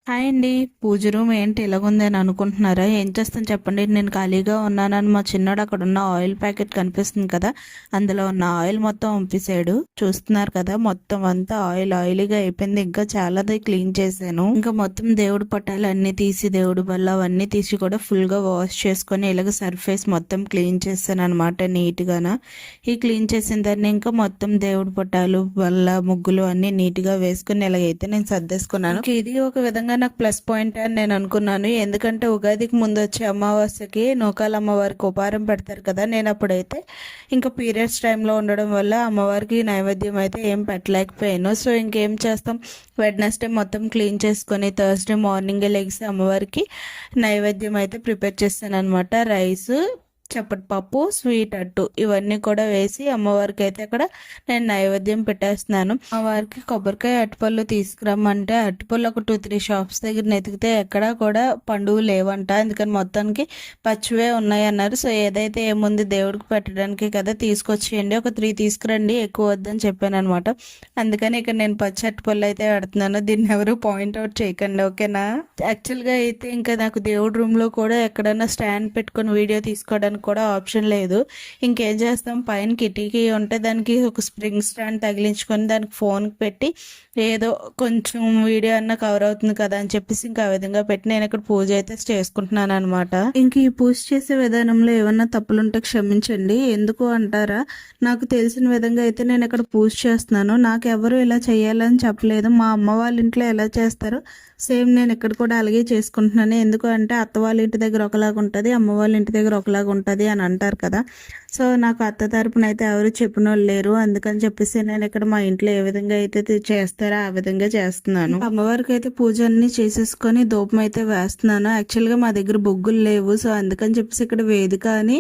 Hi అండి. పూజ room ఏంటి ఇలాగుంది అని అనుకుంటున్నారా? ఏం చేస్తాను చెప్పండి. నేను ఖాళీగా ఉన్నానని మా చిన్నోడు అక్కడ ఉన్న ఆయిల్ ప్యాకెట్ కనిపిస్తుంది కదా, అందులో ఉన్న ఆయిల్ మొత్తం పంపిసాడు. చూస్తున్నారు కదా, మొత్తం అంతా ఆయిల్ ఆయిలీగా అయిపోయింది. ఇంకా చాలాది క్లీన్ చేశాను. ఇంకా మొత్తం దేవుడు పటాలు అన్ని తీసి, దేవుడు బల్ల అవన్నీ తీసి కూడా ఫుల్ గా వాష్ చేసుకొని ఇలాగ సర్ఫేస్ మొత్తం క్లీన్ చేశాను అనమాట నీట్ గాన. ఈ క్లీన్ చేసిన దాన్ని ఇంకా మొత్తం దేవుడు పటాలు బల్ల ముగ్గులు అన్ని నీట్ గా వేసుకుని ఇలాగైతే నేను సర్దేసుకున్నాను. ఇది ఒక విధంగా నాకు ప్లస్ పాయింట్ అని నేను అనుకున్నాను. ఎందుకంటే ఉగాదికి ముందు వచ్చే అమావాస్యకి నూకాల అమ్మవారికి ఉపహారం పెడతారు కదా, నేను అప్పుడైతే ఇంకా పీరియడ్స్ టైంలో ఉండడం వల్ల అమ్మవారికి నైవేద్యం అయితే ఏం పెట్టలేకపోయాను. సో ఇంకేం చేస్తాం, వెడ్నెస్డే మొత్తం క్లీన్ చేసుకొని థర్స్డే మార్నింగే లెగిసి అమ్మవారికి నైవేద్యం అయితే ప్రిపేర్ చేస్తాను అనమాట. రైస్, చప్పటి పప్పు, స్వీట్ అట్టు ఇవన్నీ కూడా వేసి అమ్మవారికి అయితే అక్కడ నేను నైవేద్యం పెట్టేస్తున్నాను. అమ్మవారికి కొబ్బరికాయ అట్టుపళ్ళు తీసుకురమ్మంటే అట్టుపళ్ళు ఒక 2-3 షాప్స్ దగ్గర ఎతికితే ఎక్కడా కూడా పండుగ లేవంట. అందుకని మొత్తానికి పచ్చివే ఉన్నాయి అన్నారు. సో ఏదైతే ఏముంది దేవుడికి పెట్టడానికి కదా, తీసుకొచ్చేయండి, ఒక 3 తీసుకురండి, ఎక్కువ వద్దని చెప్పాను అనమాట. అందుకని ఇక్కడ నేను పచ్చి అట్టుపళ్ళు అయితే పెడుతున్నాను. దీన్ని ఎవరు పాయింట్అవుట్ చేయకండి, ఓకేనా? యాక్చువల్గా అయితే ఇంకా నాకు దేవుడి రూమ్లో కూడా ఎక్కడైనా స్టాండ్ పెట్టుకొని వీడియో తీసుకోవడానికి కూడా ఆప్షన్ లేదు. ఇంకేం చేస్తాం, పైన కిటికీ ఉంటే దానికి ఒక స్ప్రింగ్ స్టాండ్ తగిలించుకొని దానికి ఫోన్ పెట్టి ఏదో కొంచెం వీడియో అన్న కవర్ అవుతుంది కదా అని చెప్పేసి ఇంకా ఆ విధంగా పెట్టి నేను ఇక్కడ పూజ అయితే చేసుకుంటున్నాను అనమాట. ఇంక ఈ పూజ చేసే విధానంలో ఏమన్నా తప్పులుంటే క్షమించండి. ఎందుకు అంటారా, నాకు తెలిసిన విధంగా అయితే నేను ఇక్కడ పూజ చేస్తున్నాను. నాకు ఎవరు ఇలా చేయాలని చెప్పలేదు. మా అమ్మ వాళ్ళ ఇంట్లో ఎలా చేస్తారో సేమ్ నేను ఇక్కడ కూడా అలాగే చేసుకుంటున్నాను. ఎందుకు అంటే అత్త వాళ్ళ ఇంటి దగ్గర ఒకలాగా ఉంటుంది, అమ్మ వాళ్ళ ఇంటి దగ్గర ఒకలాగా ఉంటుంది అని అంటారు కదా. సో నాకు అత్త తరపున అయితే ఎవరు చెప్పిన వాళ్ళు లేరు. అందుకని చెప్పేసి నేను ఇక్కడ మా ఇంట్లో ఏ విధంగా అయితే చేస్తారో ఆ విధంగా చేస్తున్నాను. అమ్మవారికి అయితే పూజ అన్ని చేసేసుకొని ధూపం అయితే వేస్తున్నాను. యాక్చువల్గా మా దగ్గర బొగ్గులు లేవు, సో అందుకని చెప్పేసి ఇక్కడ వేదిక అని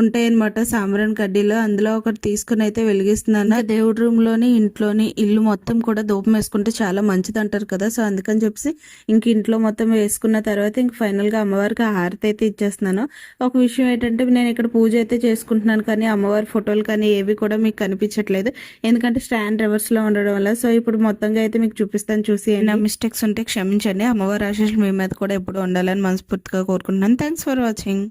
ఉంటాయి అనమాట, సాంబ్రాన్ కడ్డీలో, అందులో ఒకటి తీసుకుని అయితే వెలిగిస్తున్నాను. దేవుడి రూమ్ లోని ఇంట్లోని ఇల్లు మొత్తం కూడా ధూపం వేసుకుంటే చాలా మంచిది అంటారు కదా. సో అందుకని చెప్పేసి ఇంక ఇంట్లో మొత్తం వేసుకున్న తర్వాత ఇంక ఫైనల్ గా అమ్మవారికి హారతి అయితే ఇచ్చేస్తున్నాను. ఒక విషయం ఏంటంటే నేను ఇక్కడ పూజ అయితే చేసుకుంటున్నాను, కానీ అమ్మవారి ఫోటోలు కానీ ఏవి కూడా మీకు కనిపించట్లేదు, ఎందుకంటే స్టాండ్ రివర్స్ లో ఉండడం వల్ల. సో ఇప్పుడు మొత్తంగా అయితే మీకు చూపిస్తాను, చూసి నా మిస్టేక్స్ ఉంటే క్షమించండి. అమ్మవారి ఆశీస్సులు మీ మీద కూడా ఎప్పుడు ఉండాలని మనస్ఫూర్తిగా కోరుకుంటున్నాను. Thanks for watching.